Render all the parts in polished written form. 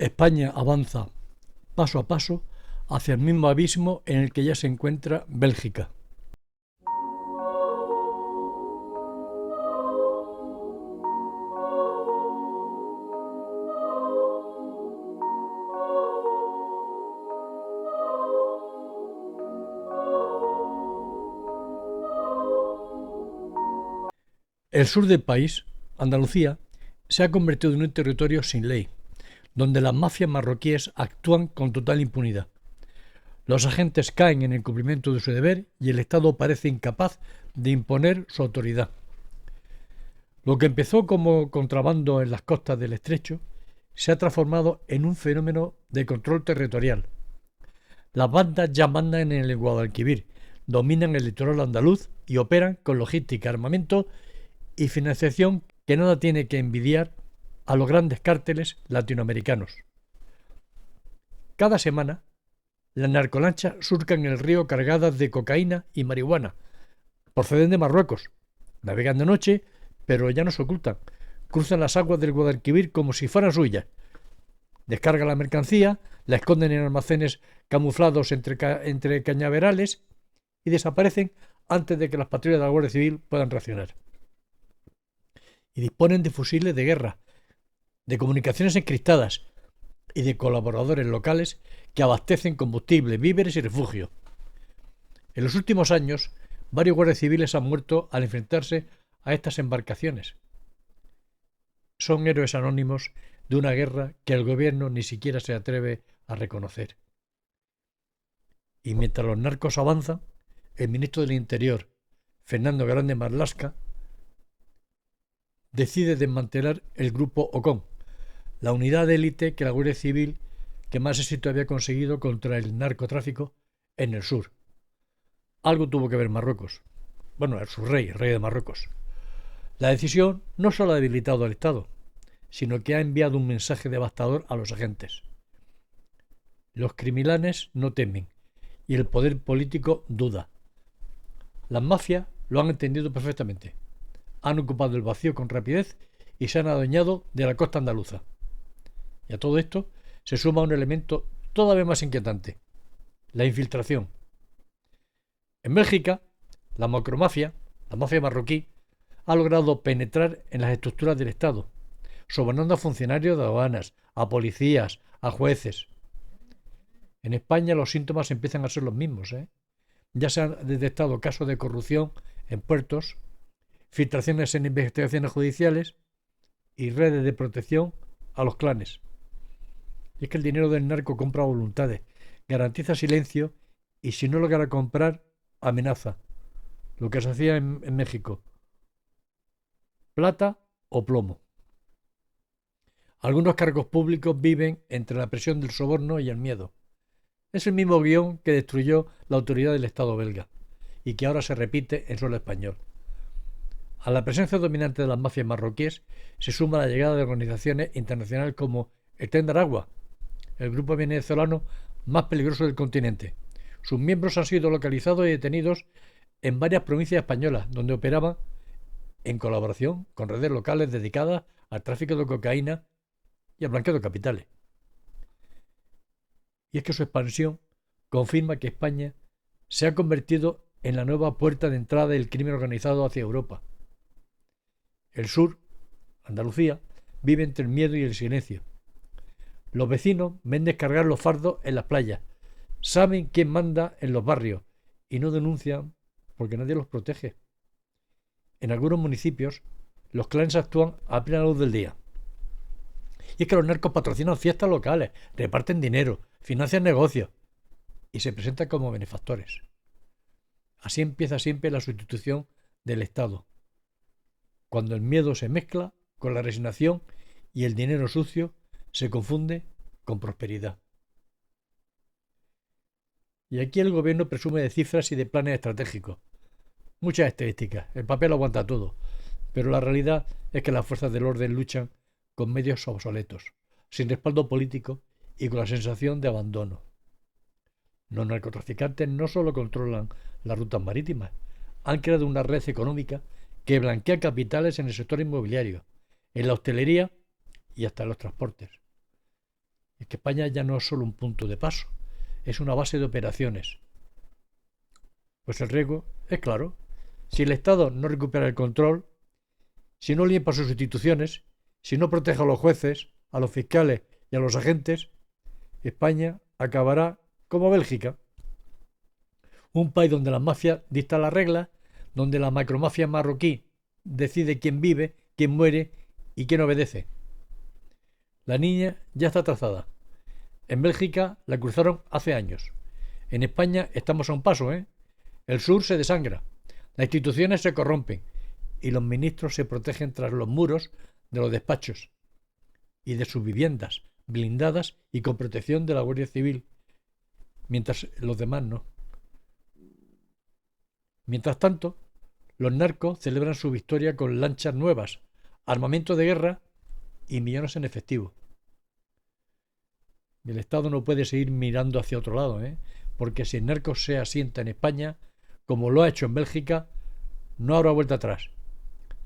España avanza paso a paso hacia el mismo abismo en el que ya se encuentra Bélgica. El sur del país, Andalucía, se ha convertido en un territorio sin ley, donde las mafias marroquíes actúan con total impunidad. Los agentes caen en el cumplimiento de su deber y el Estado parece incapaz de imponer su autoridad. Lo que empezó como contrabando en las costas del Estrecho se ha transformado en un fenómeno de control territorial. Las bandas ya mandan en el Guadalquivir, dominan el litoral andaluz y operan con logística, armamento y financiación que nada tiene que envidiar a los grandes cárteles latinoamericanos. Cada semana, las narcolanchas surcan el río cargadas de cocaína y marihuana. Proceden de Marruecos. Navegan de noche, pero ya no se ocultan. Cruzan las aguas del Guadalquivir como si fueran suyas. Descargan la mercancía, la esconden en almacenes camuflados entre cañaverales y desaparecen antes de que las patrullas de la Guardia Civil puedan reaccionar. Y disponen de fusiles de guerra, de comunicaciones encriptadas y de colaboradores locales que abastecen combustible, víveres y refugio. En los últimos años, varios guardias civiles han muerto al enfrentarse a estas embarcaciones. Son héroes anónimos de una guerra que el gobierno ni siquiera se atreve a reconocer. Y mientras los narcos avanzan, el ministro del Interior, Fernando Grande Marlaska, decide desmantelar el grupo Ocon, la unidad de élite que la Guardia Civil que más éxito había conseguido contra el narcotráfico en el sur. Algo tuvo que ver Marruecos. Bueno, su rey, el rey de Marruecos. La decisión no solo ha debilitado al Estado, sino que ha enviado un mensaje devastador a los agentes. Los criminales no temen y el poder político duda. Las mafias lo han entendido perfectamente. Han ocupado el vacío con rapidez y se han adueñado de la costa andaluza. Y a todo esto se suma un elemento todavía más inquietante: la infiltración. En Bélgica, la macromafia, la mafia marroquí, ha logrado penetrar en las estructuras del Estado, sobornando a funcionarios de aduanas, a policías, a jueces. En España los síntomas empiezan a ser los mismos, Ya se han detectado casos de corrupción en puertos, filtraciones en investigaciones judiciales y redes de protección a los clanes. Y es que el dinero del narco compra voluntades, garantiza silencio y si no logra comprar, amenaza. Lo que se hacía en México: plata o plomo. Algunos cargos públicos viven entre la presión del soborno y el miedo. Es el mismo guión que destruyó la autoridad del Estado belga y que ahora se repite en suelo español. A la presencia dominante de las mafias marroquíes se suma la llegada de organizaciones internacionales como el Tren de Aragua, el grupo venezolano más peligroso del continente. Sus miembros han sido localizados y detenidos en varias provincias españolas, donde operaban en colaboración con redes locales dedicadas al tráfico de cocaína y al blanqueo de capitales. Y es que su expansión confirma que España se ha convertido en la nueva puerta de entrada del crimen organizado hacia Europa. El sur, Andalucía, vive entre el miedo y el silencio. Los vecinos ven descargar los fardos en las playas, saben quién manda en los barrios y no denuncian porque nadie los protege. En algunos municipios, los clanes actúan a plena luz del día. Y es que los narcos patrocinan fiestas locales, reparten dinero, financian negocios y se presentan como benefactores. Así empieza siempre la sustitución del Estado, cuando el miedo se mezcla con la resignación y el dinero sucio se confunde con prosperidad. Y aquí el gobierno presume de cifras y de planes estratégicos. Muchas estadísticas, el papel aguanta todo, pero la realidad es que las fuerzas del orden luchan con medios obsoletos, sin respaldo político y con la sensación de abandono. Los narcotraficantes no solo controlan las rutas marítimas, han creado una red económica que blanquea capitales en el sector inmobiliario, en la hostelería y hasta en los transportes. Es que España ya no es solo un punto de paso, es una base de operaciones. Pues el riesgo es claro. Si el Estado no recupera el control, si no limpia sus instituciones, si no protege a los jueces, a los fiscales y a los agentes, España acabará como Bélgica. Un país donde las mafias dictan las reglas, donde la macromafia marroquí decide quién vive, quién muere y quién obedece. La línea ya está trazada. En Bélgica la cruzaron hace años. En España estamos a un paso, ¿eh? El sur se desangra, las instituciones se corrompen y los ministros se protegen tras los muros de los despachos y de sus viviendas, blindadas y con protección de la Guardia Civil, mientras los demás no. Mientras tanto, los narcos celebran su victoria con lanchas nuevas, armamento de guerra y millones en efectivo. Y el Estado no puede seguir mirando hacia otro lado, ¿eh? Porque si el narco se asienta en España, como lo ha hecho en Bélgica, no habrá vuelta atrás.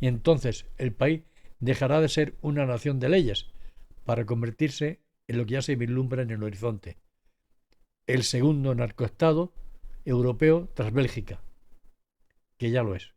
Y entonces el país dejará de ser una nación de leyes para convertirse en lo que ya se vislumbra en el horizonte: el segundo narcoestado europeo tras Bélgica, que ya lo es.